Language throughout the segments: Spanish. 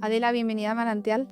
Adela, bienvenida a Manantial.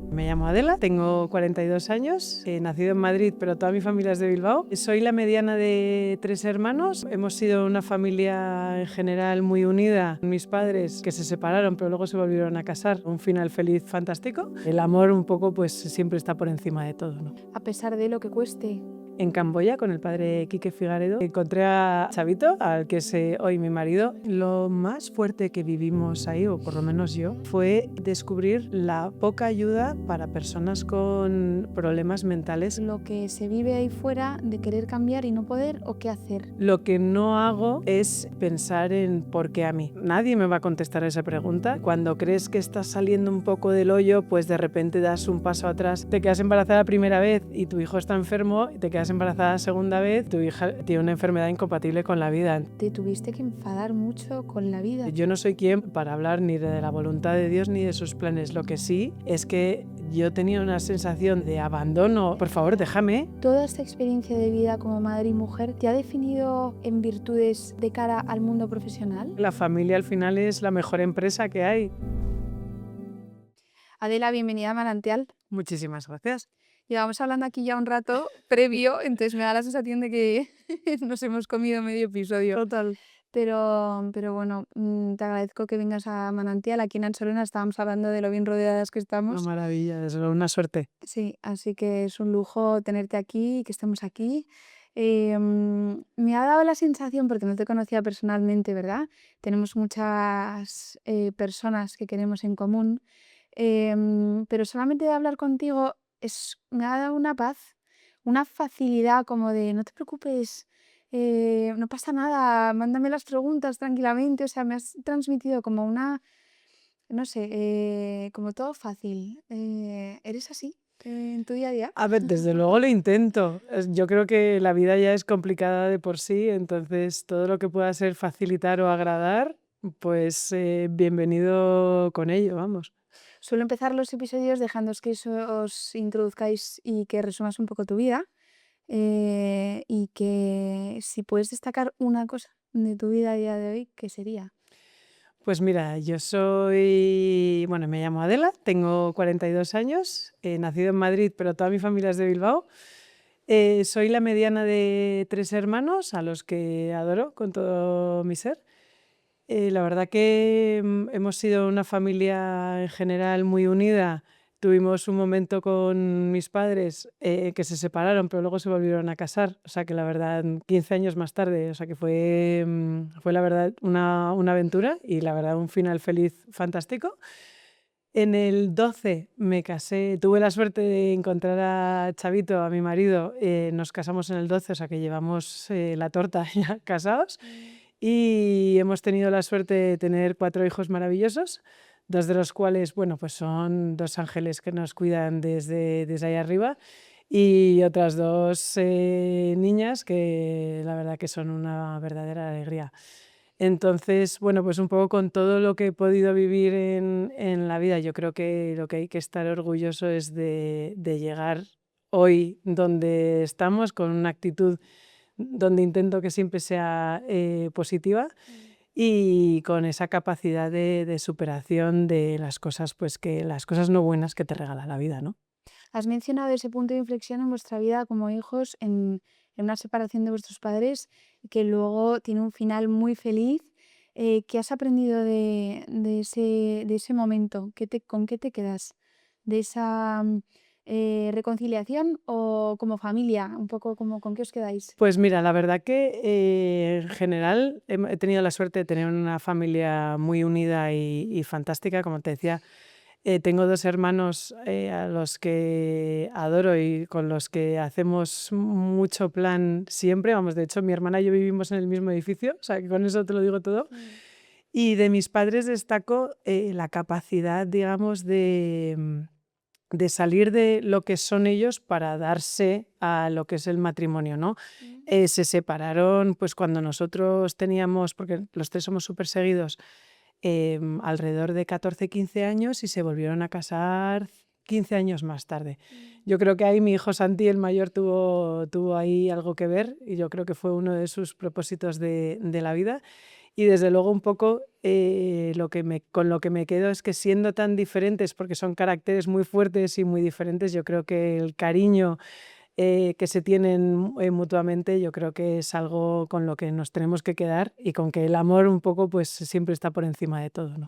Me llamo Adela, tengo 42 años, he nacido en Madrid, pero toda mi familia es de Bilbao. Soy la mediana de 3 hermanos. Hemos sido una familia en general muy unida. Mis padres que se separaron, pero luego se volvieron a casar. Un final feliz, fantástico. El amor un poco pues siempre está por encima de todo, ¿no? A pesar de lo que cueste. En Camboya, con el padre Quique Figaredo, encontré a Chavito, al que es hoy mi marido. Lo más fuerte que vivimos ahí, o por lo menos yo, fue descubrir la poca ayuda para personas con problemas mentales. Lo que se vive ahí fuera de querer cambiar y no poder, o qué hacer. Lo que no hago es pensar en por qué a mí. Nadie me va a contestar esa pregunta. Cuando crees que estás saliendo un poco del hoyo, pues de repente das un paso atrás. Te quedas embarazada la primera vez y tu hijo está enfermo, y te quedas embarazada la segunda vez, tu hija tiene una enfermedad incompatible con la vida. Te tuviste que enfadar mucho con la vida. Yo no soy quien para hablar ni de la voluntad de Dios ni de sus planes. Lo que sí es que yo tenía una sensación de abandono. Por favor, déjame. Toda esta experiencia de vida como madre y mujer te ha definido en virtudes de cara al mundo profesional. La familia al final es la mejor empresa que hay. Adela, bienvenida a Manantial. Muchísimas gracias. Llevamos hablando aquí ya un rato previo, entonces me da la sensación de que nos hemos comido medio episodio. Total. Pero bueno, te agradezco que vengas a Manantial. Aquí en Ansolena estábamos hablando de lo bien rodeadas que Una estamos. maravilla, es una suerte. Sí, así que es un lujo tenerte aquí y que estemos aquí. Me ha dado la sensación, porque no te conocía personalmente, ¿verdad? Tenemos muchas personas que queremos en común, pero solamente de hablar contigo me ha dado una paz, una facilidad como de no te preocupes, no pasa nada, mándame las preguntas tranquilamente. O sea, me has transmitido como una, no sé, como todo fácil. ¿Eres así en tu día a día? A ver, desde luego lo intento. Yo creo que la vida ya es complicada de por sí, entonces todo lo que pueda ser facilitar o agradar, pues bienvenido con ello, vamos. Suelo empezar los episodios dejándoos que os introduzcáis y que resumas un poco tu vida, y que si puedes destacar una cosa de tu vida a día de hoy, ¿qué sería? Pues mira, me llamo Adela, tengo 42 años, he nacido en Madrid, pero toda mi familia es de Bilbao. Soy la mediana de 3 hermanos, a los que adoro con todo mi ser. La verdad que hemos sido una familia en general muy unida. Tuvimos un momento con mis padres que se separaron, pero luego se volvieron a casar. O sea que la verdad, 15 años más tarde, o sea que fue la verdad una aventura y la verdad un final feliz fantástico. En el 12 me casé, tuve la suerte de encontrar a Chavito, a mi marido. Nos casamos en el 12, o sea que llevamos la torta ya casados. Y hemos tenido la suerte de tener 4 hijos maravillosos, 2 de los cuales, bueno, pues son 2 ángeles que nos cuidan desde ahí arriba, y otras 2 niñas que la verdad que son una verdadera alegría. Entonces, bueno, pues un poco con todo lo que he podido vivir en la vida, yo creo que lo que hay que estar orgulloso es de llegar hoy donde estamos, con una actitud donde intento que siempre sea positiva y con esa capacidad de superación de las cosas, pues que las cosas no buenas que te regala la vida, ¿no? Has mencionado ese punto de inflexión en vuestra vida como hijos, en una separación de vuestros padres, que luego tiene un final muy feliz. ¿Qué has aprendido de ese momento? ¿Con qué te quedas? ¿De esa reconciliación o como familia? Un poco como con qué os quedáis. Pues mira, la verdad que en general he tenido la suerte de tener una familia muy unida y fantástica, como te decía. Tengo 2 hermanos a los que adoro y con los que hacemos mucho plan siempre. Vamos, de hecho, mi hermana y yo vivimos en el mismo edificio, o sea que con eso te lo digo todo. Y de mis padres destaco la capacidad, digamos, de salir de lo que son ellos para darse a lo que es el matrimonio, ¿no? Se separaron pues cuando nosotros teníamos, porque los 3 somos súper seguidos, alrededor de 14, 15 años, y se volvieron a casar 15 años más tarde. Yo creo que ahí mi hijo Santi, el mayor, tuvo ahí algo que ver, y yo creo que fue uno de sus propósitos de la vida. Y desde luego un poco con lo que me quedo es que siendo tan diferentes, porque son caracteres muy fuertes y muy diferentes, yo creo que el cariño que se tienen mutuamente, yo creo que es algo con lo que nos tenemos que quedar y con que el amor un poco pues siempre está por encima de todo, ¿no?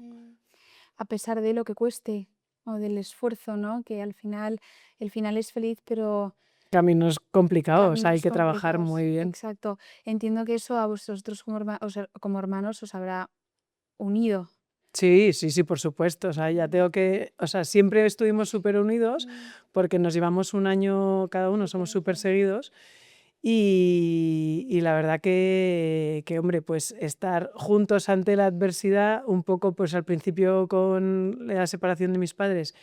A pesar de lo que cueste o del esfuerzo, ¿no? Que al final el final es feliz, pero Caminos complicados, hay caminos que trabajar complicados. muy bien. Exacto. Entiendo que eso a vosotros como hermanos os habrá unido. Sí, sí, sí, por supuesto. O sea, ya tengo que, o sea, siempre estuvimos súper unidos porque nos llevamos un año cada uno, somos súper Diferencia. seguidos y la verdad que, hombre, pues estar juntos ante la adversidad, un poco pues al principio con la separación de mis padres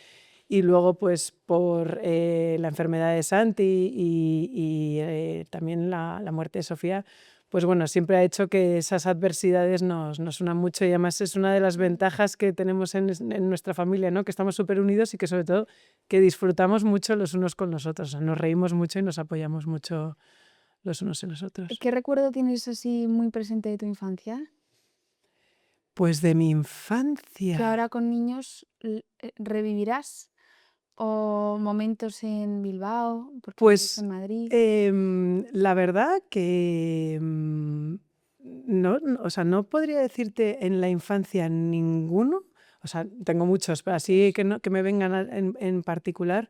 y luego pues por la enfermedad de Santi y también la muerte de Sofía, pues bueno, siempre ha hecho que esas adversidades nos unan mucho y además es una de las ventajas que tenemos en nuestra familia, ¿no? Que estamos súper unidos y que sobre todo que disfrutamos mucho los unos con los otros, o sea, nos reímos mucho y nos apoyamos mucho los unos en los otros. ¿Qué recuerdo tienes así muy presente de tu infancia? Pues de mi Que infancia, ahora con niños revivirás o momentos en Bilbao, porque vives en pues Madrid. la verdad que o sea, no podría decirte en la infancia ninguno, o sea, tengo muchos, pero así Muchos. que, no, que me vengan en particular,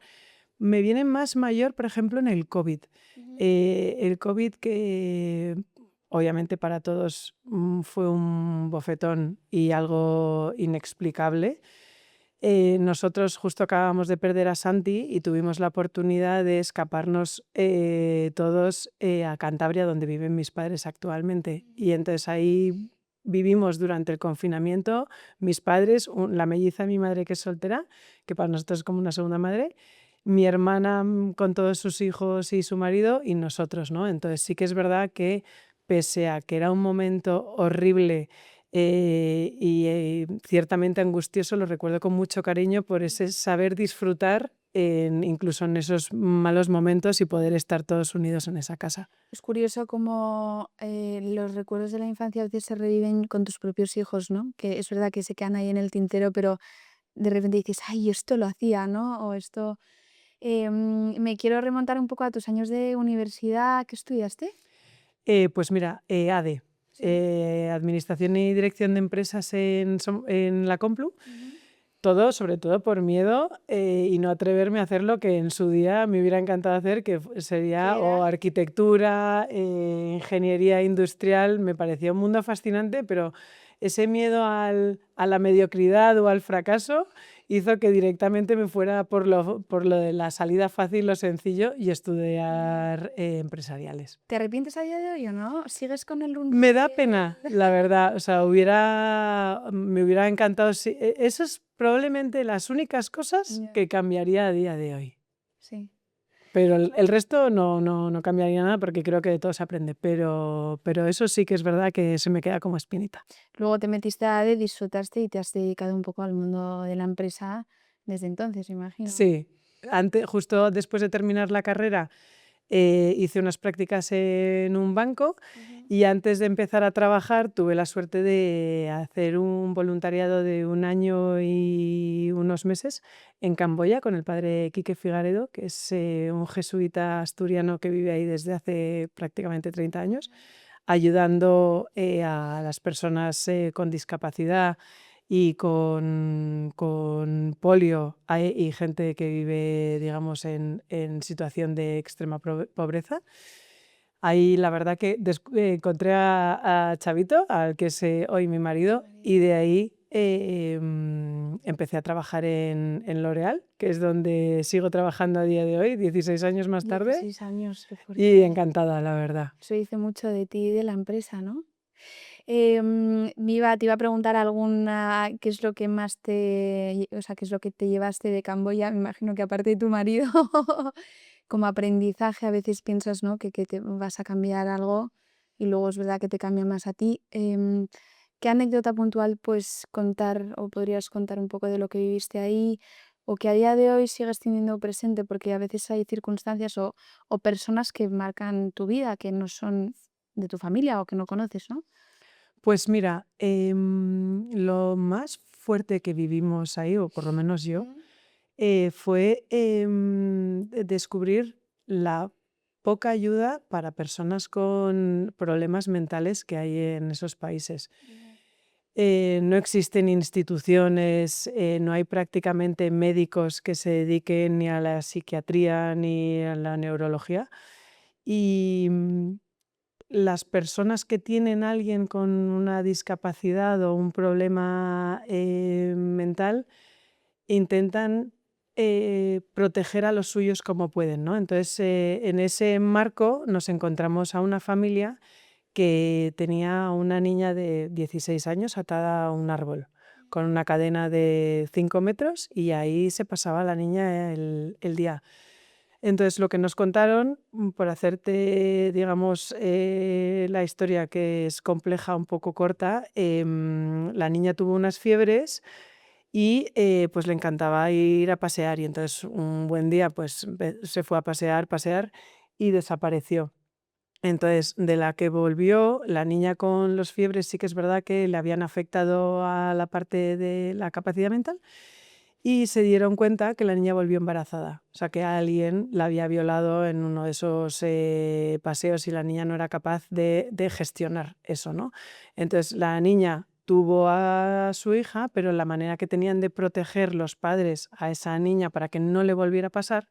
me vienen más mayor, por ejemplo, en el COVID. Ujú. El COVID que obviamente para todos fue un bofetón y algo inexplicable. Nosotros justo acabamos de perder a Santi y tuvimos la oportunidad de escaparnos todos a Cantabria, donde viven mis padres actualmente. Y entonces ahí vivimos durante el confinamiento, mis padres, la melliza de mi madre que es soltera, que para nosotros es como una segunda madre, mi hermana con todos sus hijos y su marido y nosotros, ¿no? Entonces sí que es verdad que pese a que era un momento horrible ciertamente angustioso, lo recuerdo con mucho cariño por ese saber disfrutar incluso en esos malos momentos y poder estar todos unidos en esa casa. Es curioso cómo los recuerdos de la infancia a veces se reviven con tus propios hijos, ¿no? Que es verdad que se quedan ahí en el tintero, pero de repente dices, ay, esto lo hacía, ¿no? O esto. Me quiero remontar un poco a tus años de universidad. ¿Qué estudiaste? Pues mira, ADE, Sí. Administración y Dirección de Empresas en la Complu. Ujú. Todo, sobre todo por miedo y no atreverme a hacer lo que en su día me hubiera encantado hacer, que sería ¿Qué o era? arquitectura, ingeniería industrial. Me parecía un mundo fascinante, pero ese miedo a la mediocridad o al fracaso hizo que directamente me fuera por lo de la salida fácil, lo sencillo, y Mm. estudiar empresariales. ¿Te arrepientes a día de hoy o no? ¿Sigues con el Me da rumbo pena, la verdad, o sea, me hubiera encantado, eso es probablemente las únicas cosas Ya. que cambiaría a día de hoy, Sí. pero el resto no cambiaría nada porque creo que de todo se aprende, pero eso sí que es verdad que se me queda como espinita. Luego te metiste a ADE, disfrutaste y te has dedicado un poco al mundo de la empresa desde entonces, me imagino. Sí, justo después de terminar la carrera hice unas prácticas en un banco Ujú. y antes de empezar a trabajar tuve la suerte de hacer un voluntariado de un año y unos meses en Camboya con el padre Quique Figaredo, que es un jesuita asturiano que vive ahí desde hace prácticamente 30 años, ayudando a las personas con discapacidad y con polio y gente que vive, digamos, en situación de extrema pobreza. Ahí la verdad que encontré a Chavito, al que es hoy mi marido, y de ahí empecé a trabajar en L'Oréal, que es donde sigo trabajando a día de hoy, 16 años más tarde, 16 años, qué y fuerte. encantada, la verdad. Eso dice mucho de ti y de la empresa, ¿no? Te iba a preguntar alguna, ¿qué es lo que más o sea, qué es lo que te llevaste de Camboya? Me imagino que aparte de tu marido, como aprendizaje a veces piensas, ¿no? Que te vas a cambiar algo y luego es verdad que te cambia más a ti. ¿Qué anécdota puntual puedes contar o podrías contar un poco de lo que viviste ahí o que a día de hoy sigues teniendo presente? Porque a veces hay circunstancias o personas que marcan tu vida, que no son de tu familia o que no conoces, ¿no? Pues mira, lo más fuerte que vivimos ahí, o por lo menos yo, fue descubrir la poca ayuda para personas con problemas mentales que hay en esos países. No existen instituciones, no hay prácticamente médicos que se dediquen ni a la psiquiatría ni a la neurología. Y las personas que tienen a alguien con una discapacidad o un problema mental intentan proteger a los suyos como pueden, ¿no? Entonces, en ese marco nos encontramos a una familia que tenía una niña de 16 años atada a un árbol con una cadena de 5 metros y ahí se pasaba la niña el día. Entonces, lo que nos contaron, por hacerte, digamos, la historia que es compleja, un poco corta, la niña tuvo unas fiebres y pues le encantaba ir a pasear y entonces un buen día pues se fue a pasear y desapareció. Entonces, de la que volvió, la niña con los fiebres sí que es verdad que le habían afectado a la parte de la capacidad mental y se dieron cuenta que la niña volvió embarazada. O sea, que alguien la había violado en uno de esos paseos y la niña no era capaz de gestionar eso, ¿no? Entonces, la niña tuvo a su hija, pero la manera que tenían de proteger los padres a esa niña para que no le volviera a pasar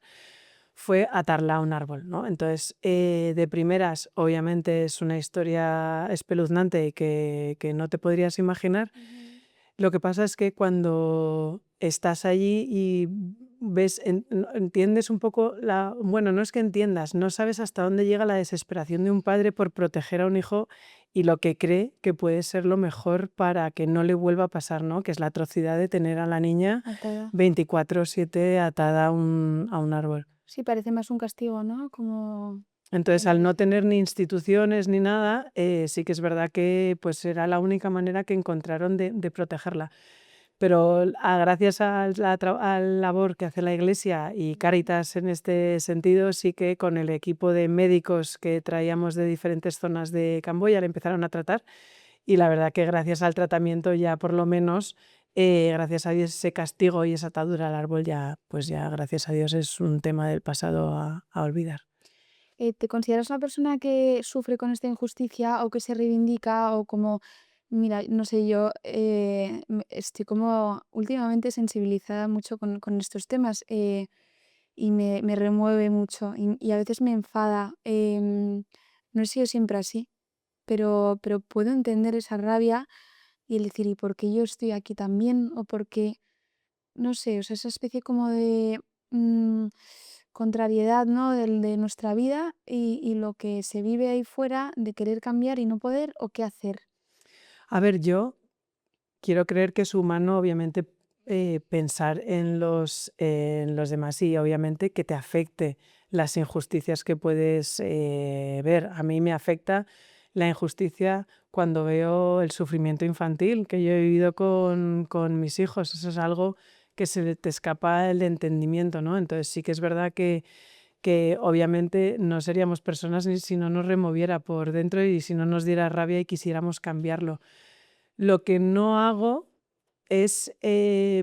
fue atarla a un árbol, ¿no? Entonces, de primeras, obviamente es una historia espeluznante y que no te podrías imaginar. Lo que pasa es que cuando estás allí y ves, entiendes un poco bueno, no es que entiendas, no sabes hasta dónde llega la desesperación de un padre por proteger a un hijo y lo que cree que puede ser lo mejor para que no le vuelva a pasar, ¿no? Que es la atrocidad de tener a la niña Atada. 24/7 atada a un árbol. Sí, parece más un castigo, ¿no? Como Entonces, al no tener ni instituciones ni nada, sí que es verdad que pues era la única manera que encontraron de protegerla. Pero gracias a la labor que hace la Iglesia y Cáritas en este sentido, sí que con el equipo de médicos que traíamos de diferentes zonas de Camboya le empezaron a tratar y la verdad que gracias al tratamiento ya por lo menos, gracias a Dios ese castigo y esa atadura al árbol ya, pues ya gracias a Dios es un tema del pasado a olvidar. ¿Te consideras una persona que sufre con esta injusticia o que se reivindica o como, mira, no sé, yo estoy como últimamente sensibilizada mucho con estos temas y me remueve mucho y a veces me enfada. No he sido siempre así, pero puedo entender esa rabia y el decir, ¿y por qué yo estoy aquí también? O por qué, no sé, o sea, esa especie como de mm, contrariedad, ¿no? De nuestra vida y lo que se vive ahí fuera, de querer cambiar y no poder, o qué hacer. A ver, yo quiero creer que es humano, obviamente, pensar en los demás y obviamente que te afecte las injusticias que puedes ver. A mí me afecta la injusticia cuando veo el sufrimiento infantil que yo he vivido con mis hijos. Eso es algo que se te escapa el entendimiento, ¿no? Entonces sí que es verdad que obviamente no seríamos personas ni si no nos removiera por dentro y si no nos diera rabia y quisiéramos cambiarlo. Lo que no hago es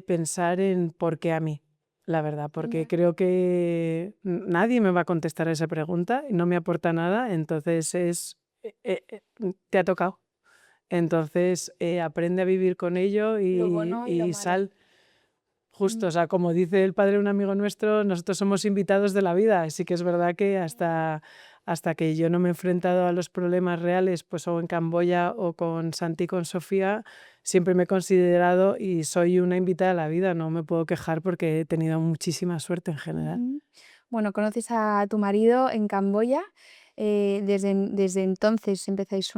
pensar en por qué a mí, la verdad, porque Ya. creo que nadie me va a contestar esa pregunta y no me aporta nada, entonces te ha tocado. Entonces aprende a vivir con ello Lo bueno y lo y malo. sal. Justo, o sea, como dice el padre de un amigo nuestro, nosotros somos invitados de la vida. Sí que es verdad que hasta que yo no me he enfrentado a los problemas reales, pues o en Camboya o con Santi, con Sofía, siempre me he considerado y soy una invitada a la vida. No me puedo quejar porque he tenido muchísima suerte en general. Ujú. Bueno, conoces a tu marido en Camboya. Desde entonces empezáis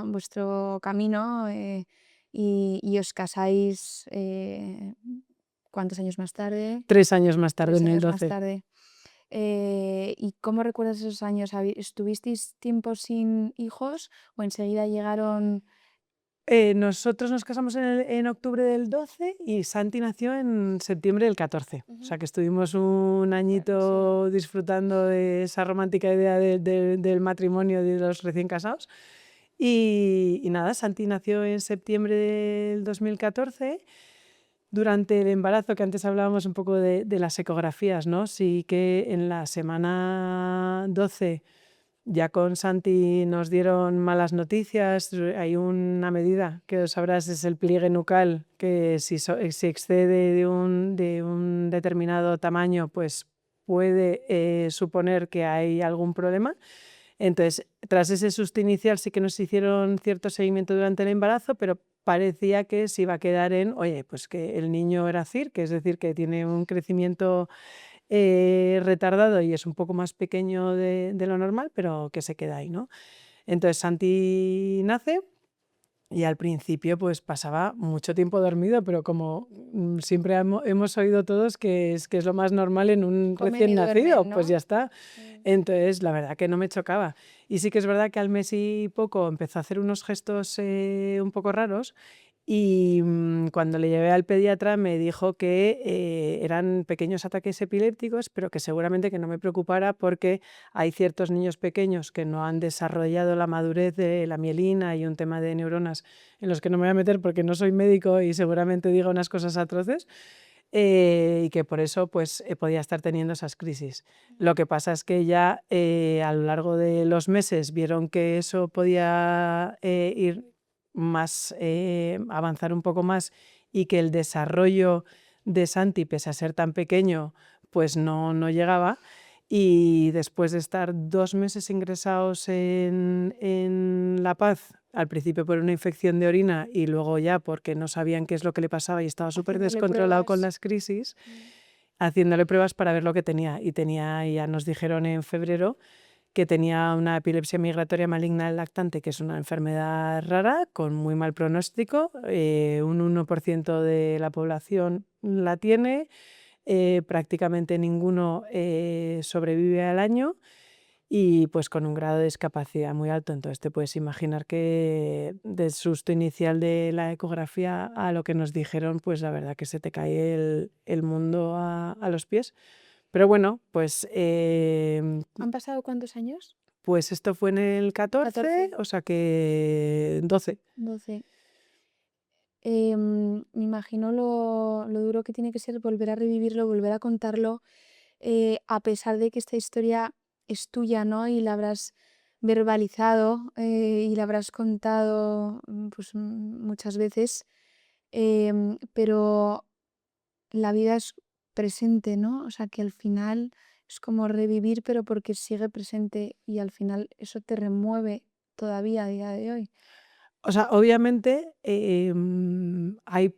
vuestro camino y os casáis. ¿Cuántos años más tarde? 3 años más tarde, Tres en el años más 12. tarde. ¿Y cómo recuerdas esos años? ¿Estuvisteis tiempo sin hijos o enseguida llegaron? Nosotros nos casamos en octubre del 12 y Santi nació en septiembre del 14. O Ujú. sea que estuvimos un Bueno, sí. añito disfrutando de esa romántica idea del matrimonio de los recién casados. Y nada, Santi nació en septiembre del 2014. Durante el embarazo, que antes hablábamos un poco de las ecografías, ¿no? Sí que en la semana 12 ya con Santi nos dieron malas noticias. Hay una medida que sabrás, es el pliegue nucal, que si excede de un determinado tamaño, pues puede suponer que hay algún problema. Entonces, tras ese susto inicial sí que nos hicieron cierto seguimiento durante el embarazo, pero parecía que se iba a quedar en, oye, pues que el niño era CIR, que es decir, que tiene un crecimiento retardado y es un poco más pequeño de lo normal, pero que se queda ahí, ¿no? Entonces Santi nace y al principio pues pasaba mucho tiempo dormido, pero como siempre hemos oído todos que es lo más normal en un Comen recién y nacido, duermen, pues ya ¿no? está. Entonces la verdad que no me chocaba. Y sí que es verdad que al mes y poco empezó a hacer unos gestos un poco raros y cuando le llevé al pediatra me dijo que eran pequeños ataques epilépticos, pero que seguramente que no me preocupara porque hay ciertos niños pequeños que no han desarrollado la madurez de la mielina y un tema de neuronas en los que no me voy a meter porque no soy médico y seguramente diga unas cosas atroces, y que por eso pues podía estar teniendo esas crisis. Lo que pasa es que ya a lo largo de los meses vieron que eso podía ir más, avanzar un poco más y que el desarrollo de Santi, pese a ser tan pequeño, pues no llegaba. Y después de estar 2 meses ingresados en La Paz, al principio por una infección de orina y luego ya porque no sabían qué es lo que le pasaba y estaba súper Haciéndole descontrolado con pruebas. las crisis, haciéndole pruebas para ver lo que tenía. Y ya nos dijeron en febrero que tenía una epilepsia migratoria maligna del lactante, que es una enfermedad rara, con muy mal pronóstico. Un 1% de la población la tiene, prácticamente ninguno sobrevive al año y pues con un grado de discapacidad muy alto. Entonces te puedes imaginar que del susto inicial de la ecografía a lo que nos dijeron, pues la verdad que se te cae el mundo a los pies. Pero bueno, ¿Han pasado cuántos años? pues esto fue en el 14, 14, o sea que 12. 12. Me imagino lo duro que tiene que ser volver a revivirlo, volver a contarlo, a pesar de que esta historia es tuya, ¿no? Y la habrás verbalizado, y la habrás contado, pues, muchas veces, pero la vida es presente, ¿no? O sea, que al final es como revivir, pero porque sigue presente y al final eso te remueve todavía a día de hoy. O sea, obviamente hay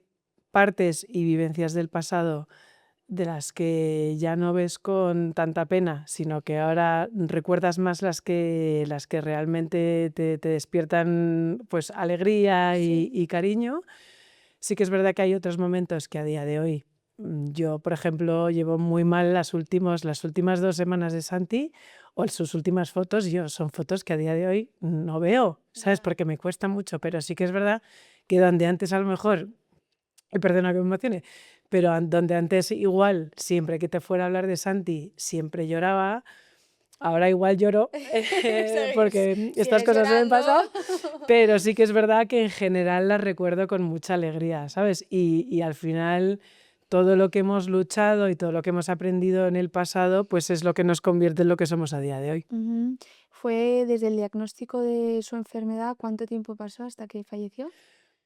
partes y vivencias del pasado de las que ya no ves con tanta pena, sino que ahora recuerdas más las que realmente te despiertan pues alegría Sí. y cariño. Sí que es verdad que hay otros momentos que a día de hoy, yo, por ejemplo, llevo muy mal las últimas 2 semanas de Santi o sus últimas fotos, yo son fotos que a día de hoy no veo, ¿sabes? Ya. Porque me cuesta mucho, pero sí que es verdad que donde antes a lo mejor, y perdona que me emocione, pero donde antes igual, siempre que te fuera a hablar de Santi, siempre lloraba, ahora igual lloro Seguís porque estas sigues cosas se me han llorando. pasado, pero sí que es verdad que en general las recuerdo con mucha alegría, ¿sabes? Y al final todo lo que hemos luchado y todo lo que hemos aprendido en el pasado, pues es lo que nos convierte en lo que somos a día de hoy. Ujú. Fue desde el diagnóstico de su enfermedad, ¿cuánto tiempo pasó hasta que falleció?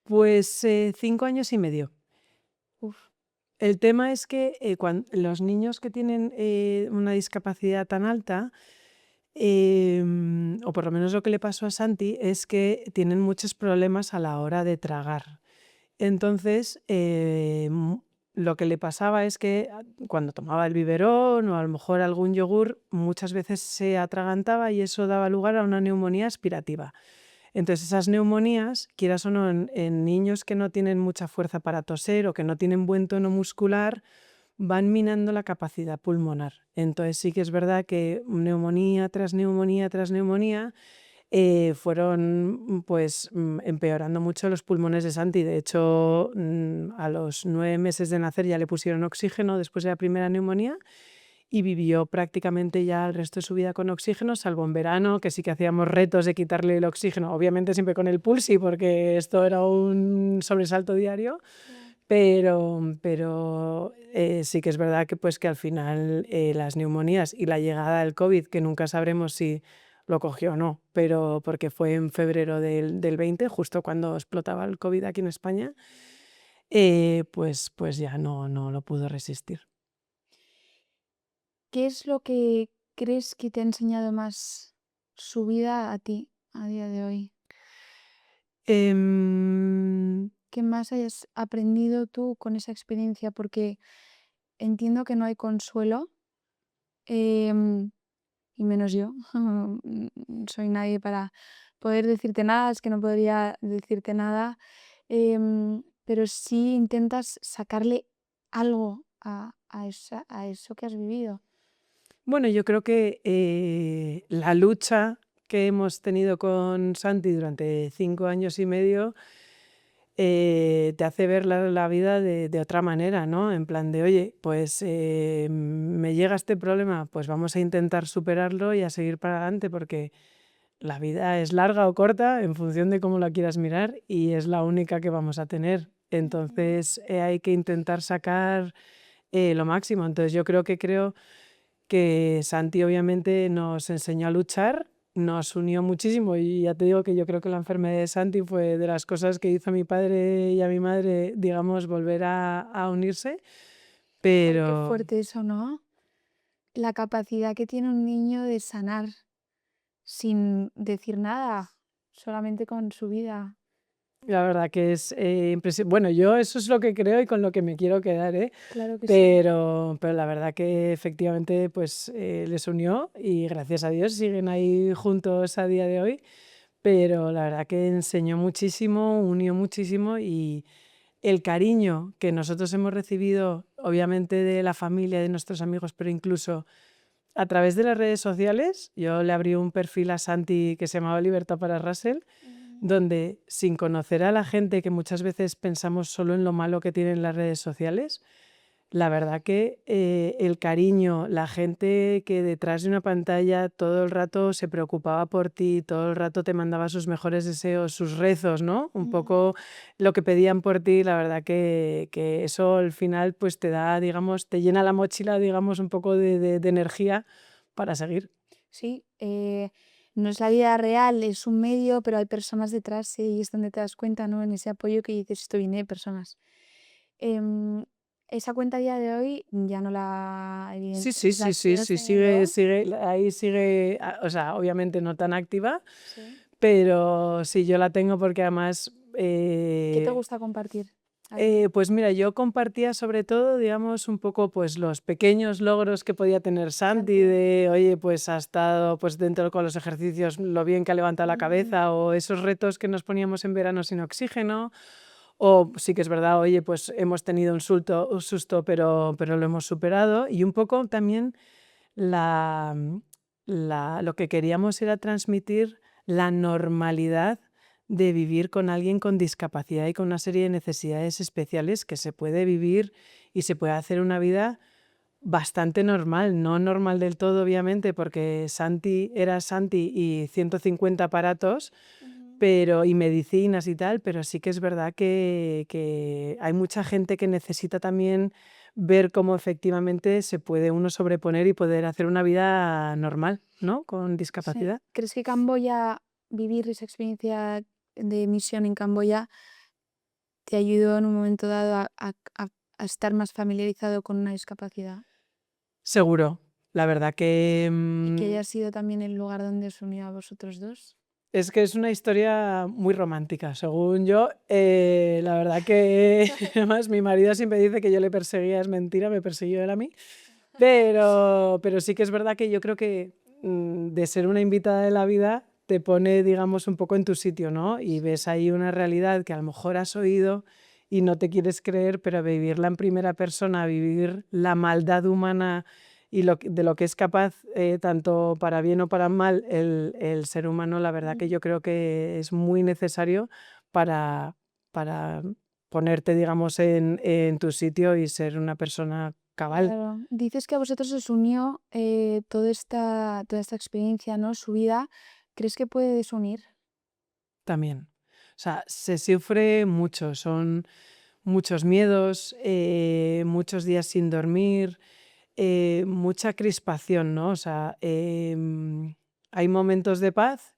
Pues 5 años y medio. Uf. El tema es que los niños que tienen una discapacidad tan alta, o por lo menos lo que le pasó a Santi, es que tienen muchos problemas a la hora de tragar. Entonces, lo que le pasaba es que cuando tomaba el biberón o a lo mejor algún yogur, muchas veces se atragantaba y eso daba lugar a una neumonía aspirativa. Entonces, esas neumonías, quieras o no, en niños que no tienen mucha fuerza para toser o que no tienen buen tono muscular, van minando la capacidad pulmonar. Entonces, sí que es verdad que neumonía tras neumonía tras neumonía fueron pues empeorando mucho los pulmones de Santi. De hecho, a los 9 meses de nacer ya le pusieron oxígeno después de la primera neumonía y vivió prácticamente ya el resto de su vida con oxígeno, salvo en verano, que sí que hacíamos retos de quitarle el oxígeno, obviamente siempre con el pulsi, porque esto era un sobresalto diario, Claro. pero sí que es verdad que, pues, que al final las neumonías y la llegada del COVID, que nunca sabremos si lo cogió o no, pero porque fue en febrero del 20, justo cuando explotaba el COVID aquí en España, pues ya no lo pudo resistir. ¿Qué es lo que crees que te ha enseñado más su vida a ti, a día de hoy? Em, ¿Qué más hayas aprendido tú con esa experiencia? Porque entiendo que no hay consuelo, em, y menos yo. Soy nadie para poder decirte nada, es que no podría decirte nada, pero sí intentas sacarle algo a eso que has vivido. bueno, yo creo que la lucha que hemos tenido con Santi durante 5 años y medio te hace ver la vida de otra manera, ¿no? En plan de, oye, pues me llega este problema, pues vamos a intentar superarlo y a seguir para adelante porque la vida es larga o corta en función de cómo la quieras mirar y es la única que vamos a tener. Ujú. Entonces hay que intentar sacar lo máximo. Entonces yo creo que Santi obviamente nos enseñó a luchar, nos unió muchísimo y ya te digo que yo creo que la enfermedad de Santi fue de las cosas que hizo a mi padre y a mi madre, digamos, volver a unirse, Joder, qué pero fuerte eso, ¿no? La capacidad que tiene un niño de sanar sin decir nada, solamente con su vida. la verdad que es bueno, yo eso es lo que creo y con lo que me quiero quedar, ¿eh? Claro que sí. Pero la verdad que efectivamente pues les unió y gracias a Dios siguen ahí juntos a día de hoy, pero la verdad que enseñó muchísimo, unió muchísimo y el cariño que nosotros hemos recibido, obviamente de la familia, de nuestros amigos, pero incluso a través de las redes sociales, yo le abrí un perfil a Santi que se llamaba Libertad para Russell, Ujú. donde sin conocer a la gente, que muchas veces pensamos solo en lo malo que tienen las redes sociales, la verdad que el cariño, la gente que detrás de una pantalla todo el rato se preocupaba por ti, todo el rato te mandaba sus mejores deseos, sus rezos, ¿no? Un Ujú. poco lo que pedían por ti, la verdad que eso al final pues te da, digamos, te llena la mochila, digamos, un poco de energía para seguir. Sí, no es la vida real, es un medio, pero hay personas detrás, y es donde te das cuenta, ¿no? En ese apoyo que dices, esto viene de personas. Em, Esa cuenta a día de hoy ya no la, Sí, evidente, sí, o sea, sí, sí, sigues sí, sigue, teniendo. sigue, ahí sigue, o sea, obviamente no tan activa, Sí. pero sí, yo la tengo porque además ¿Qué te gusta compartir ahí? pues mira, yo compartía sobre todo, digamos, un poco pues los pequeños logros que podía tener Santi Santi. de, oye, pues ha estado pues dentro con los ejercicios, lo bien que ha levantado la Ujú. cabeza o esos retos que nos poníamos en verano sin oxígeno. O sí que es verdad, oye, pues hemos tenido un susto, pero lo hemos superado. Y un poco también la, lo que queríamos era transmitir la normalidad de vivir con alguien con discapacidad y con una serie de necesidades especiales que se puede vivir y se puede hacer una vida bastante normal, no normal del todo obviamente porque Santi era Santi y 150 aparatos Ujú. pero, y medicinas y tal, pero sí que es verdad que hay mucha gente que necesita también ver cómo efectivamente se puede uno sobreponer y poder hacer una vida normal, ¿no? Con Sí. discapacidad. ¿Crees que Camboya, vivir esa experiencia de misión en Camboya, te ayudó en un momento dado a estar más familiarizado con una discapacidad? Seguro. La verdad que Y que haya sido también el lugar donde os unió a vosotros dos. es que es una historia muy romántica, según yo. La verdad que además mi marido siempre dice que yo le perseguía, es mentira, me persiguió él a mí. Pero sí que es verdad que yo creo que de ser una invitada de la vida te pone, digamos, un poco en tu sitio, ¿no? Y ves ahí una realidad que a lo mejor has oído y no te quieres creer, pero vivirla en primera persona, vivir la maldad humana y de lo que es capaz, tanto para bien o para mal, el ser humano, la verdad que Ujú. yo creo que es muy necesario para, para ponerte, digamos, en tu sitio y ser una persona cabal. Claro. Dices que a vosotros os unió, toda esta experiencia, ¿no? Su vida. ¿Crees que puede desunir? También. O sea, se sufre mucho, son muchos miedos, muchos días sin dormir, mucha crispación, ¿no? O sea, hay momentos de paz,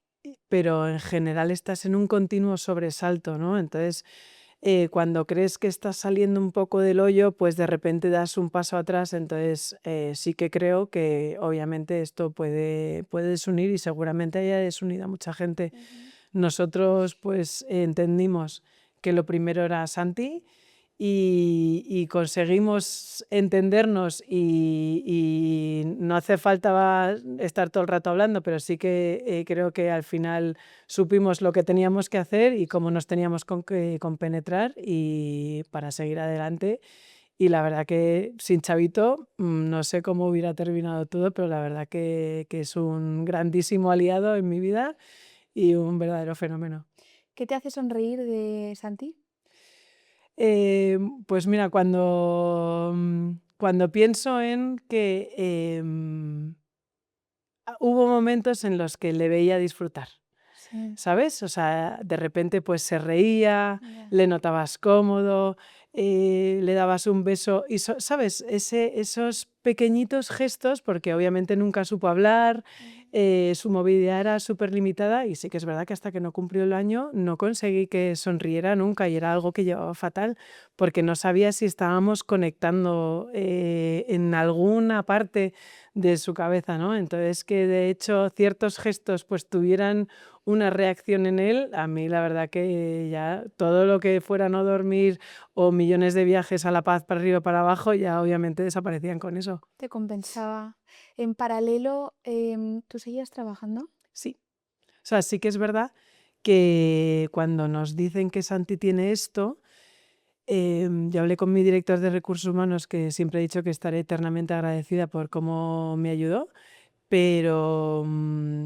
pero en general estás en un continuo sobresalto, ¿no? Entonces, cuando crees que estás saliendo un poco del hoyo, pues de repente das un paso atrás. Entonces, sí que creo que obviamente esto puede desunir y seguramente haya desunido a mucha gente. Ujú. Nosotros, pues, entendimos que lo primero era Santi y conseguimos entendernos y no hace falta estar todo el rato hablando, pero sí que, creo que al final supimos lo que teníamos que hacer y cómo nos teníamos que compenetrar y para seguir adelante. Y la verdad que sin Chavito, no sé cómo hubiera terminado todo, pero la verdad que es un grandísimo aliado en mi vida y un verdadero fenómeno. ¿Qué te hace sonreír de Santi? Pues mira, cuando pienso en que, hubo momentos en los que le veía disfrutar, Sí, ¿sabes? O sea, de repente, pues se reía, ya. le notabas cómodo, le dabas un beso y ¿sabes? Esos pequeñitos gestos, porque obviamente nunca supo hablar, Ujú. su movilidad era súper limitada y sí que es verdad que hasta que no cumplió el año no conseguí que sonriera nunca y era algo que llevaba fatal porque no sabía si estábamos conectando en alguna parte de su cabeza, ¿no? Entonces que de hecho ciertos gestos pues tuvieran una reacción en él, a mí la verdad que ya todo lo que fuera no dormir o millones de viajes a La Paz para arriba y para abajo, ya obviamente desaparecían con eso. Te compensaba. En paralelo, ¿tú seguías trabajando? Sí. O sea, sí que es verdad que cuando nos dicen que Santi tiene esto, yo hablé con mi director de recursos humanos, que siempre he dicho que estaré eternamente agradecida por cómo me ayudó, pero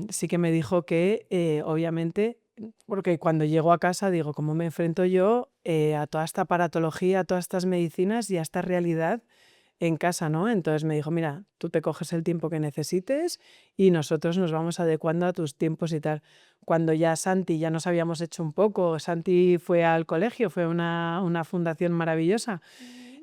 sí que me dijo que obviamente, porque cuando llego a casa digo, ¿cómo me enfrento yo a toda esta aparatología, a todas estas medicinas y a esta realidad en casa, ¿no? Entonces me dijo, mira, tú te coges el tiempo que necesites y nosotros nos vamos adecuando a tus tiempos y tal. Cuando ya Santi, ya nos habíamos hecho un poco, Santi fue al colegio, fue una fundación maravillosa,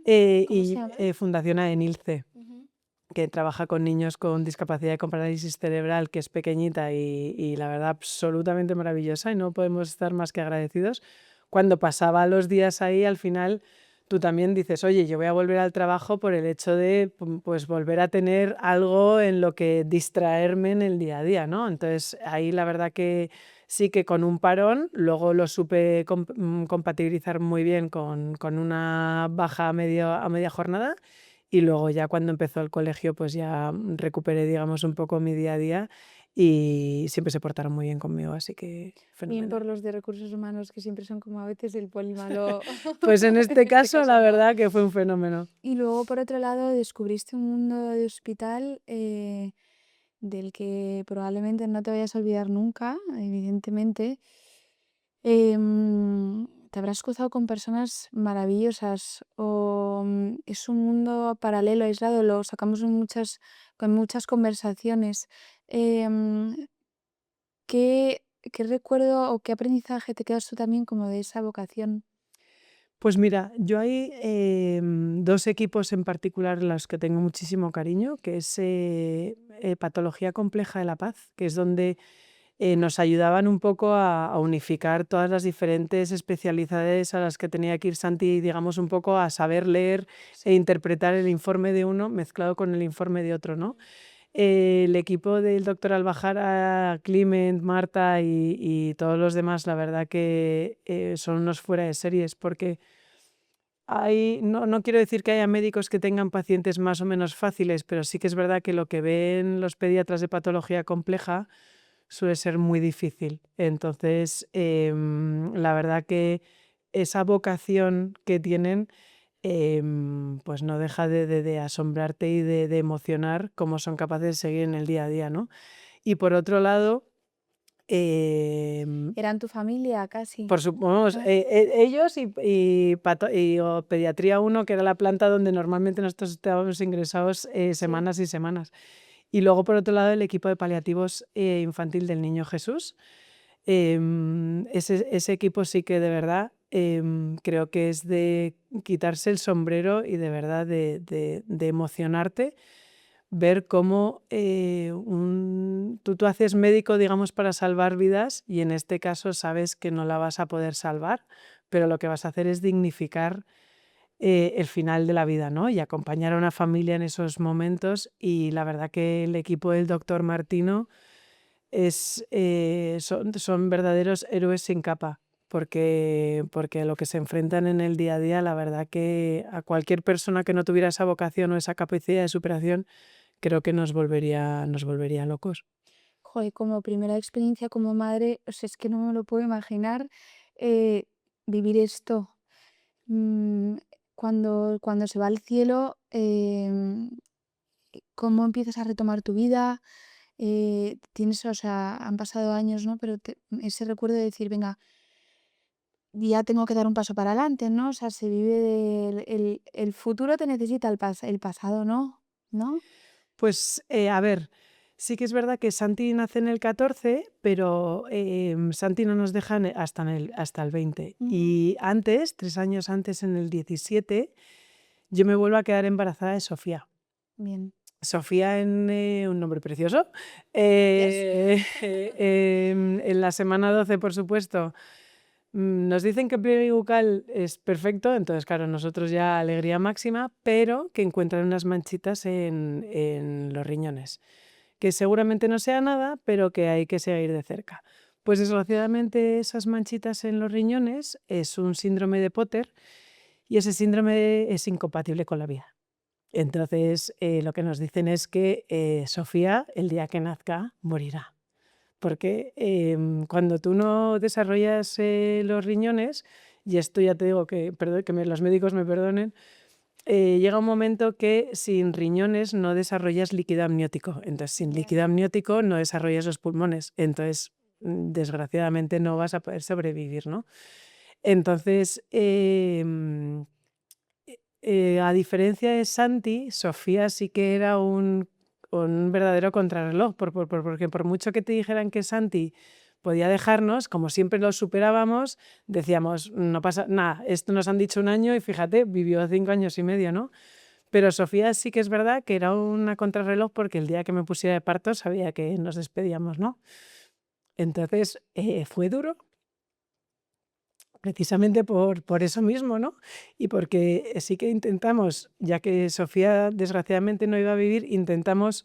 Ujú. ¿Cómo se llama? Fundación AENILCE, Ujú. que trabaja con niños con discapacidad con parálisis cerebral, que es pequeñita y la verdad absolutamente maravillosa y no podemos estar más que agradecidos. Cuando pasaba los días ahí, al final tú también dices, oye, yo voy a volver al trabajo por el hecho de pues volver a tener algo en lo que distraerme en el día a día, ¿no? Entonces ahí la verdad que sí que con un parón, luego lo supe compatibilizar muy bien con una baja a media jornada y luego ya cuando empezó el colegio, pues ya recuperé, digamos, un poco mi día a día y siempre se portaron muy bien conmigo, así que Bien por fenomenal. los de recursos humanos, que siempre son como a veces el poli malo, Pues en en este este caso, caso la no. verdad que fue un fenómeno. Y luego, por otro lado, descubriste un mundo de hospital, del que probablemente no te vayas a olvidar nunca, evidentemente. Te habrás cruzado con personas maravillosas o es un mundo paralelo, aislado, lo sacamos en con muchas conversaciones. Em, ¿qué recuerdo o qué aprendizaje te quedas tú también como de esa vocación? Pues mira, yo hay 2 equipos en particular en los que tengo muchísimo cariño, que es, Patología Compleja de La Paz, que es donde nos ayudaban un poco a unificar todas las diferentes especialidades a las que tenía que ir Santi, digamos, un poco a saber leer e Sí. interpretar el informe de uno mezclado con el informe de otro, ¿no? El equipo del doctor Albajara, Climent, Marta y todos los demás, la verdad que son unos fuera de series, porque no quiero decir que haya médicos que tengan pacientes más o menos fáciles, pero sí que es verdad que lo que ven los pediatras de patología compleja suele ser muy difícil. Entonces, la verdad que esa vocación que tienen, pues no deja de asombrarte y de emocionar cómo son capaces de seguir en el día a día, ¿no? Y por otro lado, Em, ¿Eran tu familia casi? por vamos, Ah, ellos y pediatría uno, que era la planta donde normalmente nosotros estábamos ingresados sí. semanas y semanas. Y luego, por otro lado, el equipo de paliativos infantil del Niño Jesús. Ese equipo sí que de verdad creo que es de quitarse el sombrero y de verdad de emocionarte, ver cómo tú haces médico, digamos, para salvar vidas y en este caso sabes que no la vas a poder salvar, pero lo que vas a hacer es dignificar el final de la vida, ¿no? Y acompañar a una familia en esos momentos y la verdad que el equipo del doctor Martino son verdaderos héroes sin capa, porque a lo que se enfrentan en el día a día, la verdad que a cualquier persona que no tuviera esa vocación o esa capacidad de superación, creo que nos volvería locos. Joder, como primera experiencia como madre, o sea, es que no me lo puedo imaginar, eh, vivir esto. Mm, cuando se va al cielo, ¿cómo empiezas a retomar tu vida? Tienes, o sea, han pasado años, ¿no? Pero ese recuerdo de decir: "Venga, ya tengo que dar un paso para adelante", ¿no? O sea, se vive el futuro te necesita, el pasado no, ¿no? Pues, a ver, sí que es verdad que Santi nace en el 14, pero, Santi no nos deja hasta el 20. Ujú. Y antes, 3 años antes, en el 17, yo me vuelvo a quedar embarazada de Sofía. Bien. Sofía un nombre precioso. Yes. En la semana 12, por supuesto, nos dicen que el bucal es perfecto, entonces, claro, nosotros ya alegría máxima, pero que encuentran unas manchitas en los riñones, que seguramente no sea nada, pero que hay que seguir de cerca. Pues desgraciadamente esas manchitas en los riñones es un síndrome de Potter y ese síndrome es incompatible con la vida. Entonces, lo que nos dicen es que Sofía, el día que nazca, morirá. Porque cuando tú no desarrollas los riñones, y esto ya te digo que, perdón, que los médicos me perdonen, llega un momento que sin riñones no desarrollas líquido amniótico. Entonces, sin Ya. líquido amniótico no desarrollas los pulmones. Entonces, desgraciadamente no vas a poder sobrevivir, ¿no? Entonces, a diferencia de Santi, Sofía sí que era un verdadero contrarreloj, porque por mucho que te dijeran que Santi podía dejarnos, como siempre lo superábamos, decíamos, no pasa nada, esto nos han dicho un año y fíjate, vivió 5 años y medio, ¿no? Pero Sofía sí que es verdad que era una contrarreloj porque el día que me pusiera de parto sabía que nos despedíamos, ¿no? Entonces, fue duro, precisamente por eso mismo, ¿no? Y porque sí que intentamos, ya que Sofía desgraciadamente no iba a vivir, intentamos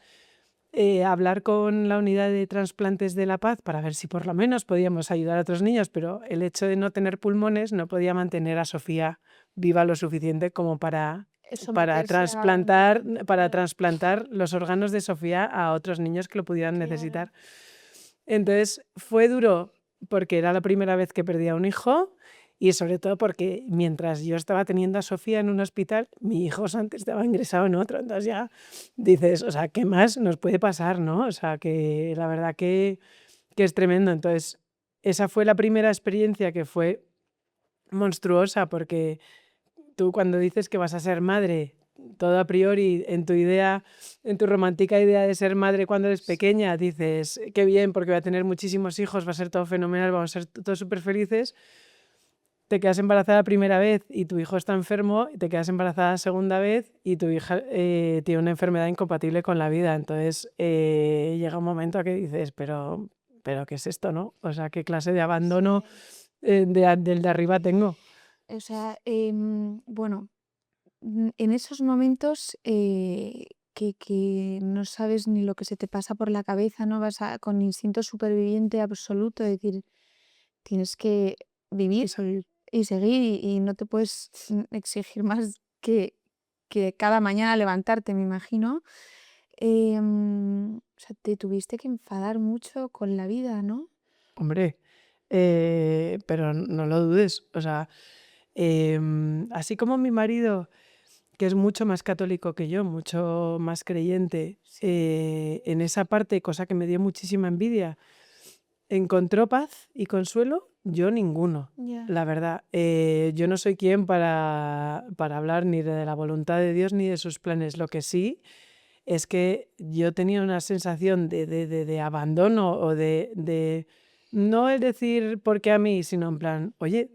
hablar con la unidad de trasplantes de La Paz para ver si por lo menos podíamos ayudar a otros niños, pero el hecho de no tener pulmones no podía mantener a Sofía viva lo suficiente como para Someterse a claro, trasplantar los órganos de Sofía a otros niños que lo pudieran claro. necesitar. Entonces fue duro porque era la primera vez que perdía un hijo y sobre todo porque mientras yo estaba teniendo a Sofía en un hospital, mi hijo Santi estaba ingresado en otro. Entonces ya dices, o sea, ¿qué más nos puede pasar, no? O sea, que la verdad que es tremendo. Entonces, esa fue la primera experiencia que fue monstruosa porque tú cuando dices que vas a ser madre, todo a priori en tu idea, en tu romántica idea de ser madre cuando eres pequeña, dices, qué bien, porque voy a tener muchísimos hijos, va a ser todo fenomenal, vamos a ser todos súper felices. Te quedas embarazada la primera vez y tu hijo está enfermo, y te quedas embarazada la segunda vez y tu hija tiene una enfermedad incompatible con la vida. Entonces llega un momento que dices, pero ¿qué es esto, no? O sea, ¿qué clase de abandono Sí. del de arriba tengo? O sea, bueno, en esos momentos, que no sabes ni lo que se te pasa por la cabeza, ¿no? Vas con instinto superviviente absoluto, es decir, tienes que Y vivir soy, y seguir y no te puedes, exigir más que cada mañana levantarte, me imagino. O sea, te tuviste que enfadar mucho con la vida, ¿no? hombre, pero no lo dudes. O sea, así como mi marido, que es mucho más católico que yo, mucho más creyente, Sí. en esa parte, cosa que me dio muchísima envidia, encontró paz y consuelo, yo ninguno, Ya. la verdad. Yo no soy quien para hablar ni de la voluntad de Dios ni de sus planes. Lo que sí es que yo tenía una sensación de abandono o de no es decir por qué a mí, sino en plan, oye,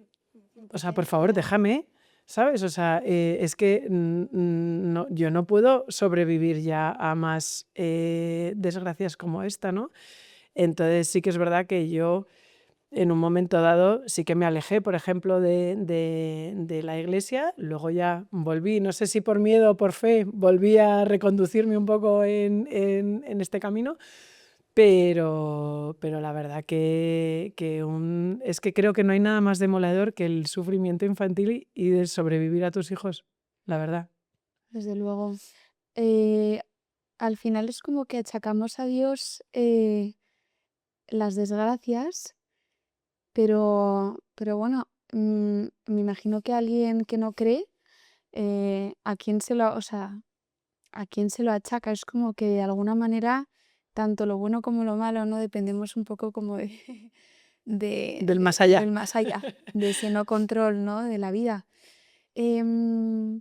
o sea, por favor, déjame, ¿sabes? O sea, es que no, yo no puedo sobrevivir ya a más desgracias como esta, ¿no? Entonces sí que es verdad que yo en un momento dado sí que me alejé, por ejemplo, de la iglesia, luego ya volví, no sé si por miedo o por fe, volví a reconducirme un poco en este camino, pero la verdad es que creo que no hay nada más demoledor que el sufrimiento infantil y de sobrevivir a tus hijos, la verdad. Desde luego. Eh, Al final es como que achacamos a Dios las desgracias, pero bueno, me imagino que alguien que no cree, ¿a quién se lo, o sea, a quién se lo achaca? Es como que de alguna manera, tanto lo bueno como lo malo, ¿no? Dependemos un poco como de, Del más allá. del más allá, de ese no control, ¿no? De la vida. Em,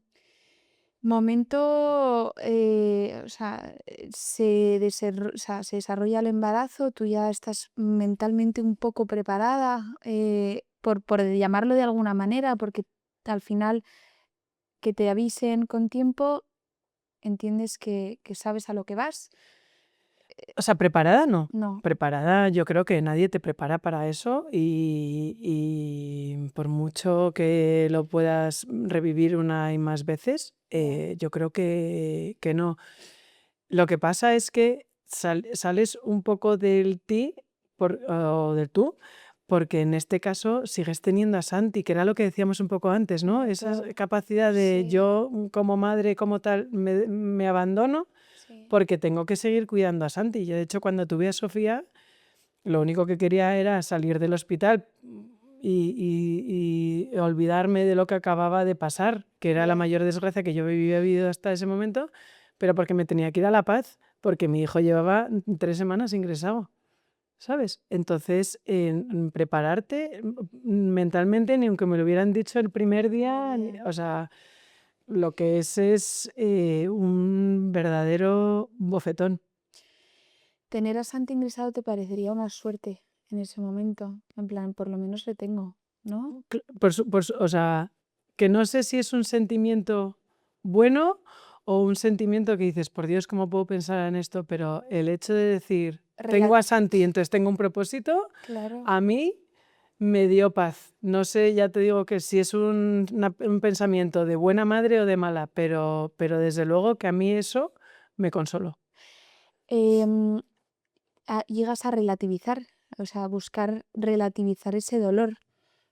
Momento, o sea, o sea, se desarrolla el embarazo, tú ya estás mentalmente un poco preparada, por llamarlo de alguna manera, porque al final que te avisen con tiempo, entiendes que sabes a lo que vas. O sea, preparada no. No, Preparada, yo creo que nadie te prepara para eso y por mucho que lo puedas revivir una y más veces, ya. yo creo que no. Lo que pasa es que sales un poco del ti o del tú, porque en este caso sigues teniendo a Santi, que era lo que decíamos un poco antes, ¿no? Esa Exacto. capacidad de Sí, yo como madre, como tal, me abandono sí. porque tengo que seguir cuidando a Santi. Yo, de hecho, cuando tuve a Sofía, lo único que quería era salir del hospital y olvidarme de lo que acababa de pasar, que era la Ya. mayor desgracia que yo había vivido hasta ese momento, pero porque me tenía que ir a La Paz, porque mi hijo llevaba 3 semanas ingresado, ¿sabes? Entonces, prepararte mentalmente, ni aunque me lo hubieran dicho el primer día, Ya. o sea, lo que es un verdadero bofetón. Tener a Santi ingresado te parecería una suerte en ese momento. En plan, por lo menos le tengo, ¿no? O sea, que no sé si es un sentimiento bueno o un sentimiento que dices, por Dios, ¿cómo puedo pensar en esto? Pero el hecho de decir, tengo Rela- a Santi, entonces tengo un propósito, claro. a mí me dio paz. No sé, ya te digo que si es un pensamiento de buena madre o de mala, pero desde luego que a mí eso me consoló. Em, Llegas a relativizar, o sea, a buscar relativizar ese dolor,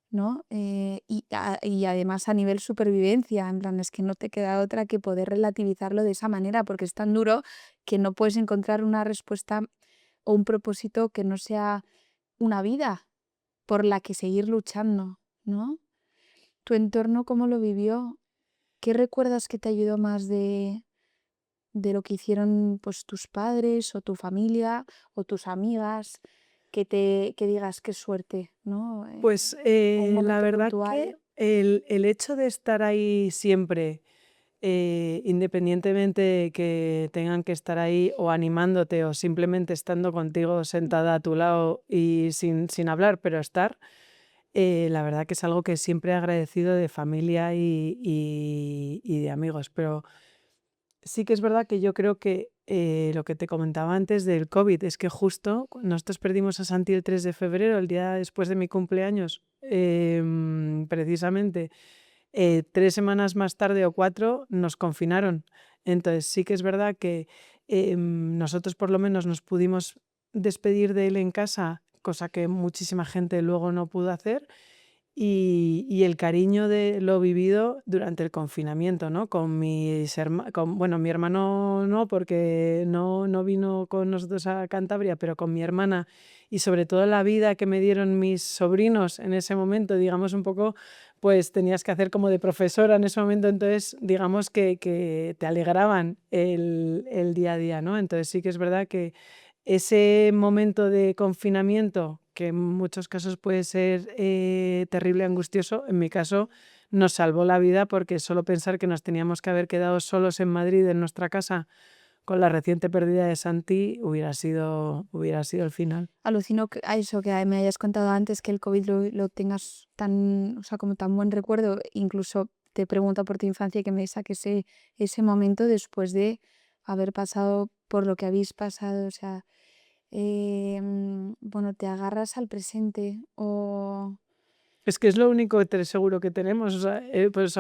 ¿no? Y además a nivel supervivencia, en plan, es que no te queda otra que poder relativizarlo de esa manera, porque es tan duro que no puedes encontrar una respuesta o un propósito que no sea una vida por la que seguir luchando, ¿no? ¿Tu entorno cómo lo vivió? ¿Qué recuerdas que te ayudó más de lo que hicieron, pues, tus padres, o tu familia, o tus amigas? Que digas: "Qué suerte", ¿no? Pues O un la momento verdad que puntual. el hecho de estar ahí siempre, independientemente de que tengan que estar ahí o animándote o simplemente estando contigo sentada a tu lado y sin hablar, pero estar, la verdad que es algo que siempre he agradecido de familia y de amigos. Pero sí que es verdad que yo creo que lo que te comentaba antes del COVID es que justo nosotros perdimos a Santi el 3 de febrero, el día después de mi cumpleaños, precisamente 3 semanas más tarde o 4 nos confinaron. Entonces sí que es verdad que nosotros por lo menos nos pudimos despedir de él en casa, cosa que muchísima gente luego no pudo hacer. Y el cariño de lo vivido durante el confinamiento, ¿no? Con bueno, mi hermano no, porque no vino con nosotros a Cantabria, pero con mi hermana y sobre todo la vida que me dieron mis sobrinos en ese momento, digamos un poco, pues tenías que hacer como de profesora en ese momento, entonces digamos que te alegraban el día a día, ¿no? Entonces sí que es verdad que ese momento de confinamiento que en muchos casos puede ser terrible, angustioso, en mi caso nos salvó la vida porque solo pensar que nos teníamos que haber quedado solos en Madrid, en nuestra casa, con la reciente pérdida de Santi, hubiera sido el final. Alucino a eso que me hayas contado antes, que el COVID lo tengas tan, o sea, como tan buen recuerdo. Incluso te pregunto por tu infancia y que me saques ese momento después de haber pasado por lo que habéis pasado. O sea, bueno, te agarras al presente o... Es que es lo único seguro que tenemos. O sea,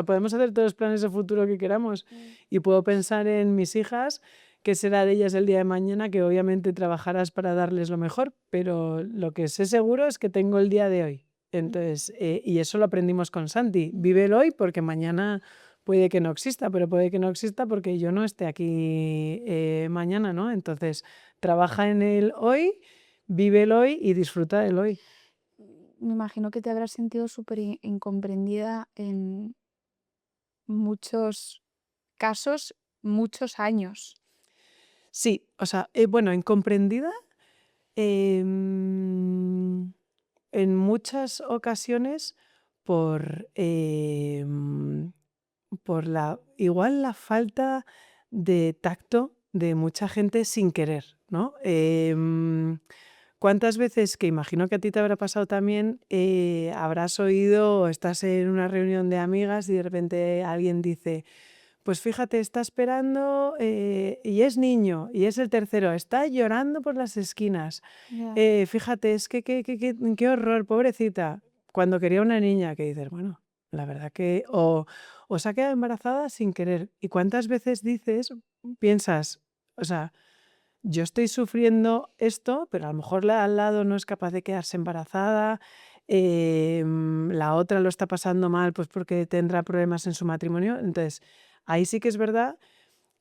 podemos hacer todos los planes de futuro que queramos y puedo pensar en mis hijas, qué será de ellas el día de mañana, que obviamente trabajarás para darles lo mejor, pero lo que sé seguro es que tengo el día de hoy. Entonces, y eso lo aprendimos con Santi. Vive el hoy porque mañana puede que no exista, pero puede que no exista porque yo no esté aquí mañana, ¿no? Entonces, trabaja en el hoy, vive el hoy y disfruta del hoy. Me imagino que te habrás sentido súper incomprendida en muchos casos, muchos años. Sí, o sea, bueno, incomprendida em, en muchas ocasiones por, por igual la falta de tacto de mucha gente sin querer, ¿no? ¿Cuántas veces, que imagino que a ti te habrá pasado también, habrás oído o estás en una reunión de amigas y de repente alguien dice: pues fíjate, está esperando y es niño y es el tercero, está llorando por las esquinas. Ya. Fíjate, es que qué horror, pobrecita. Cuando quería una niña, que dices, bueno, la verdad que... O se ha quedado embarazada sin querer. ¿Y cuántas veces piensas, o sea, yo estoy sufriendo esto, pero a lo mejor la de al lado no es capaz de quedarse embarazada, la otra lo está pasando mal pues porque tendrá problemas en su matrimonio? Entonces, ahí sí que es verdad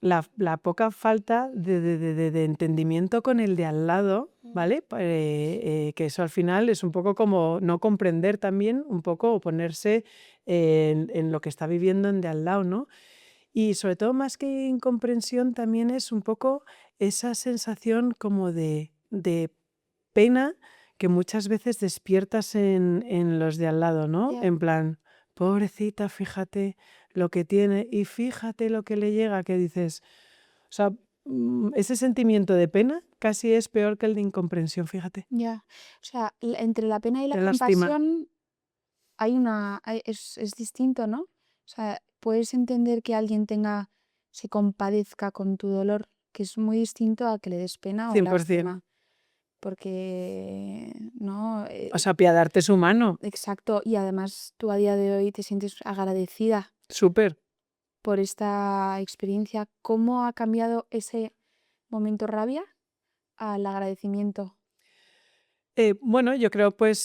la poca falta de entendimiento con el de al lado, ¿vale? Que eso al final es un poco como no comprender también, un poco, o ponerse en lo que está viviendo en de al lado, ¿no? Y sobre todo, más que incomprensión, también es un poco esa sensación como de pena que muchas veces despiertas en los de al lado, ¿no? Ya. En plan, pobrecita, fíjate lo que tiene y fíjate lo que le llega, que dices, o sea, ese sentimiento de pena casi es peor que el de incomprensión, fíjate. Ya. O sea, entre la pena y la Te lastima. compasión es distinto, ¿no? O sea, puedes entender que alguien se compadezca con tu dolor, que es muy distinto a que le des pena o 100%. lástima. Porque, ¿no? O sea, apiadarte es humano, Exacto. Y además tú a día de hoy te sientes agradecida súper. por esta experiencia. ¿Cómo ha cambiado ese momento rabia al agradecimiento? Bueno, yo creo pues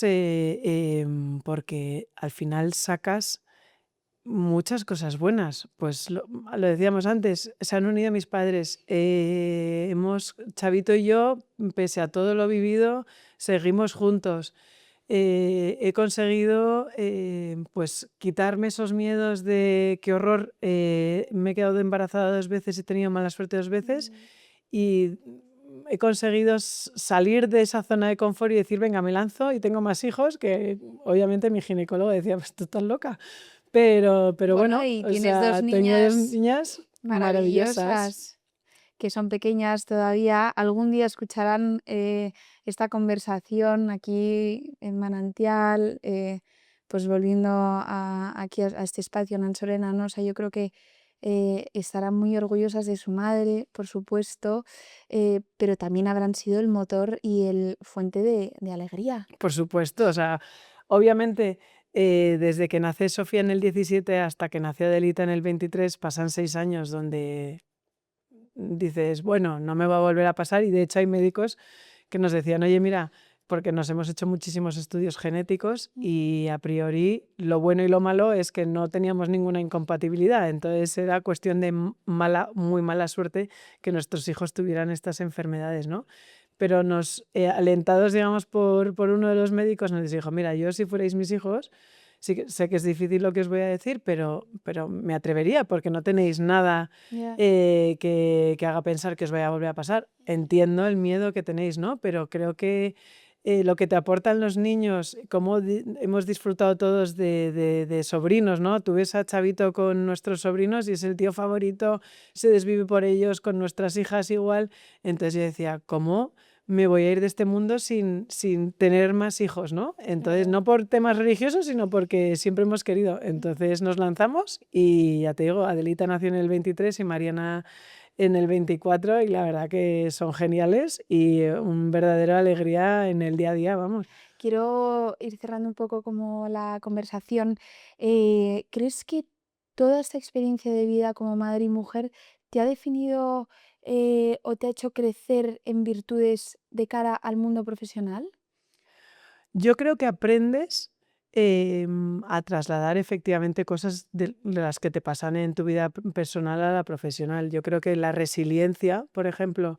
porque al final sacas muchas cosas buenas. Pues lo decíamos antes, se han unido mis padres. Chavito y yo, pese a todo lo vivido, seguimos juntos. He conseguido pues quitarme esos miedos de qué horror, me he quedado embarazada 2 veces, he tenido mala suerte 2 veces y he conseguido salir de esa zona de confort y decir, venga, me lanzo y tengo más hijos, que obviamente mi ginecólogo decía, pues tú estás loca. Pero Bueno, bueno, y o tienes 2 sea, tengo 2 niñas niñas maravillosas. maravillosas que son pequeñas todavía. Algún día escucharán esta conversación aquí en Manantial, pues volviendo aquí a este espacio en Anchorena, ¿no? O sea, yo creo que estarán muy orgullosas de su madre, por supuesto, pero también habrán sido el motor y el fuente de alegría. Por supuesto, o sea, obviamente, desde que nace Sofía en el 17 hasta que nació Adelita en el 23 pasan 6 años donde dices, bueno, no me va a volver a pasar, y de hecho hay médicos que nos decían, oye, mira, porque nos hemos hecho muchísimos estudios genéticos y a priori lo bueno y lo malo es que no teníamos ninguna incompatibilidad, entonces era cuestión de muy mala suerte que nuestros hijos tuvieran estas enfermedades, ¿no? Pero alentados, digamos, por uno de los médicos, nos dijo, mira, yo si fuerais mis hijos, sí que sé que es difícil lo que os voy a decir, pero me atrevería porque no tenéis nada Ya. que haga pensar que os vaya a volver a pasar. Entiendo el miedo que tenéis, ¿no? Pero creo que lo que te aportan los niños, cómo hemos disfrutado todos de sobrinos, ¿no? Tú ves a Chavito con nuestros sobrinos y es el tío favorito, se desvive por ellos, con nuestras hijas igual. Entonces yo decía, ¿cómo me voy a ir de este mundo sin tener más hijos, ¿no? Entonces, no por temas religiosos, sino porque siempre hemos querido. Entonces nos lanzamos y ya te digo, Adelita nació en el 23 y Mariana en el 24 y la verdad que son geniales y un verdadera alegría en el día a día, vamos. Quiero ir cerrando un poco como la conversación. ¿Crees que toda esta experiencia de vida como madre y mujer te ha definido o te ha hecho crecer en virtudes de cara al mundo profesional? Yo creo que aprendes a trasladar efectivamente cosas de las que te pasan en tu vida personal a la profesional. Yo creo que la resiliencia, por ejemplo,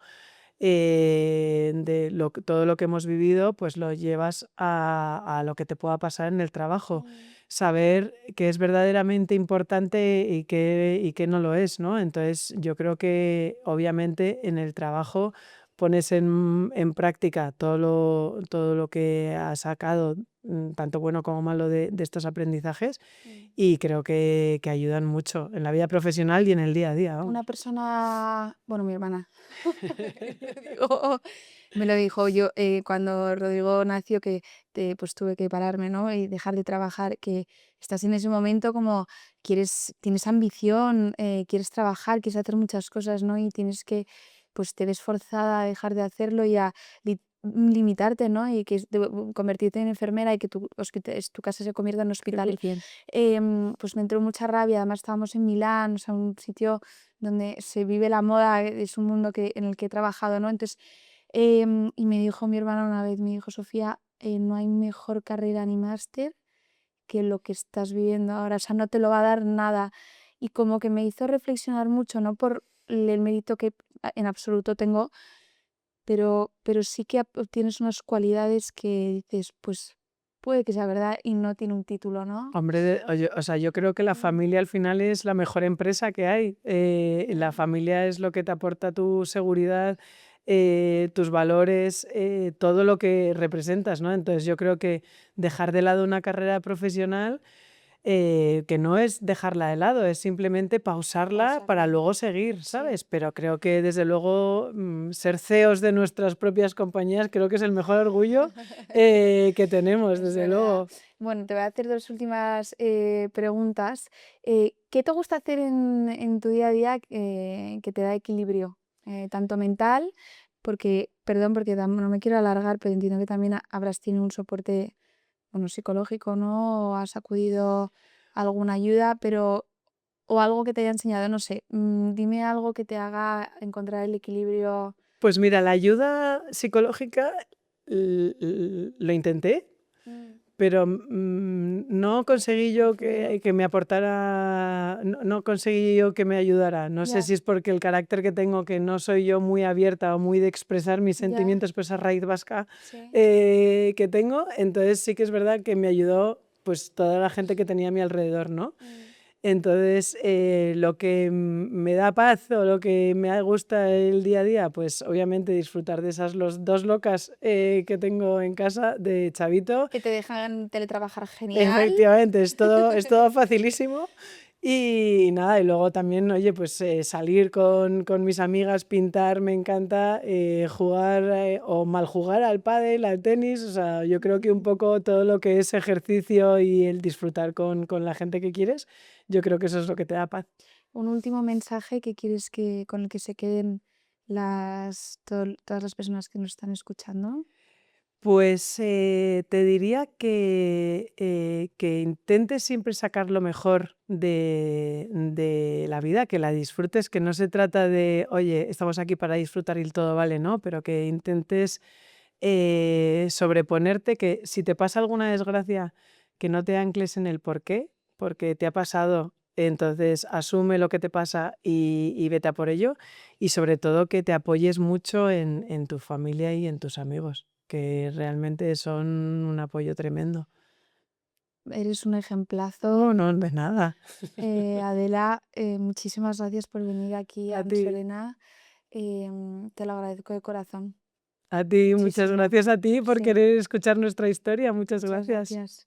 todo lo que hemos vivido, pues lo llevas a lo que te pueda pasar en el trabajo. Saber qué es verdaderamente importante y qué no lo es, ¿no? Entonces, yo creo que obviamente en el trabajo pones en práctica todo lo que has sacado, tanto bueno como malo, de estos aprendizajes y creo que ayudan mucho en la vida profesional y en el día a día, Una vamos. persona, bueno, mi hermana, digo, me lo dijo yo cuando Rodrigo nació, que pues tuve que pararme, ¿no? Y dejar de trabajar, que estás en ese momento como tienes ambición, quieres trabajar, quieres hacer muchas cosas, ¿no? Y tienes que, pues te ves forzada a dejar de hacerlo y a limitarte, ¿no? Y convertirte en enfermera y que tu casa se convierta en hospital. 100%. Pues me entró mucha rabia. Además estábamos en Milán, o sea, un sitio donde se vive la moda, es un mundo en el que he trabajado, ¿no? Entonces, y me dijo mi hermana una vez, me dijo, Sofía, no hay mejor carrera ni máster que lo que estás viviendo ahora, o sea, no te lo va a dar nada. Y como que me hizo reflexionar mucho, no por el mérito que en absoluto tengo, pero sí que obtienes unas cualidades que dices, pues puede que sea verdad y no tiene un título, ¿no? Hombre, oye, o sea, yo creo que la familia al final es la mejor empresa que hay. La familia es lo que te aporta tu seguridad, tus valores, todo lo que representas, ¿no? Entonces yo creo que dejar de lado una carrera profesional que no es dejarla de lado, es simplemente pausarla para luego seguir, Sí. ¿sabes? Pero creo que desde luego ser CEOs de nuestras propias compañías creo que es el mejor orgullo que tenemos, Es desde verdad. luego. Bueno, te voy a hacer dos últimas preguntas. ¿Qué te gusta hacer en tu día a día que te da equilibrio? Tanto mental, porque, perdón, porque no me quiero alargar, pero entiendo que también habrás tenido un soporte, bueno, psicológico, ¿no? O has acudido a alguna ayuda, pero, o algo que te haya enseñado, no sé. Dime algo que te haga encontrar el equilibrio. Pues mira, la ayuda psicológica lo intenté, Mm, pero no conseguí no yo fluyó. que me aportara, no conseguí yo que me ayudara. No sé Ya, si es porque el carácter que tengo, que no soy yo muy abierta o muy de expresar mis ya, sentimientos, pues esa raíz vasca sí. que tengo. Entonces sí que es verdad que me ayudó pues toda la gente que tenía a mi alrededor, ¿no? Mm. Entonces, lo que me da paz o lo que me gusta el día a día, pues obviamente disfrutar de esas los 2 locas, que tengo en casa de Chavito. Que te dejan teletrabajar genial. Efectivamente, es todo facilísimo. Y nada, y luego también, oye, pues, salir con mis amigas, pintar, me encanta, jugar, o mal jugar al pádel, al tenis, o sea, yo creo que un poco todo lo que es ejercicio y el disfrutar con la gente que quieres, yo creo que eso es lo que te da paz. Un último mensaje que quieres que con el que se queden todas las personas que nos están escuchando. Pues, te diría que intentes siempre sacar lo mejor de la vida, que la disfrutes, que no se trata de: "Oye, estamos aquí para disfrutar y todo vale", ¿no? Pero que intentes, sobreponerte, que si te pasa alguna desgracia, que no te ancles en el porqué, porque te ha pasado, entonces asume lo que te pasa y vete a por ello. Y sobre todo que te apoyes mucho en tu familia y en tus amigos, que realmente son un apoyo tremendo. Eres un ejemplazo. No, no, de nada. Adela, muchísimas gracias por venir aquí A a ti. Miserena. Te lo agradezco de corazón. A ti, muchas muchísimo. gracias a ti por Sí, querer escuchar nuestra historia. Muchas muchas gracias. gracias.